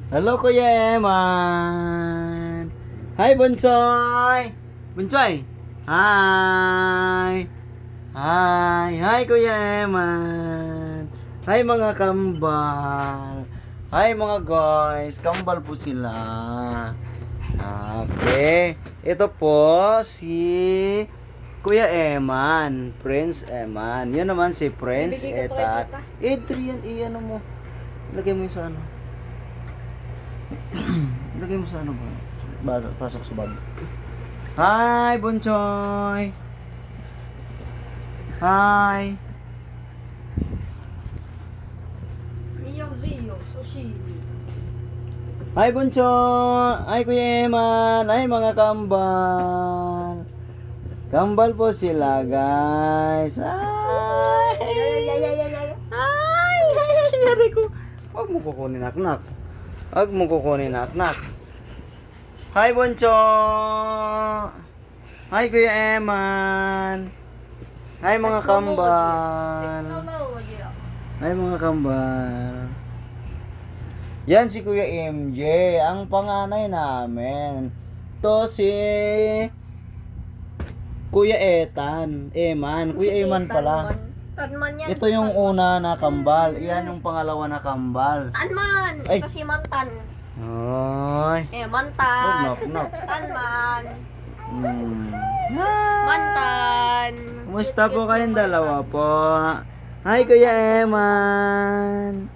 Hello, Kuya Eman. Hi, Bunsoy. Bunsoy. Hi. Hi. Hi, Kuya Eman. Hi, mga kambal. Hi, mga guys. Kambal po sila. Okay. Ito po si Kuya Eman. Prince Eman. Yan naman si Prince Bibigay ko to kay Etat. tita. Adrian, iyan mo. Lagay mo yun sa ano. Lagay mo sa ano ba? Pasok sa bag. Hi, Bunchoy! Hi! Rio, sushi. Hi, Bunchoy! Hi, Kuya Eman! Hi, mga kambal! Kambal po sila, guys! Hi! Hi! Yari ko! Huwag mo kukunin, nak-nak. Huwag mo kukunin, nak-nak. Hi, Buncho! Hi, Kuya Eman! Hi, mga kambal! Hi, mga kambal! Yan si Kuya MJ, ang panganay namin. To si Kuya Eman. Kuya Eman pala. Tanman yan. Ito yung una na kambal. Iyan yung pangalawa na kambal. Tanman! Ay. Ito si Mantan. Ay. Mantan. Knock. Tanman. Hmm. Mantan. Kumusta po kayong dalawa po? Hi, Kuya Eman.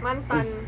Mantan.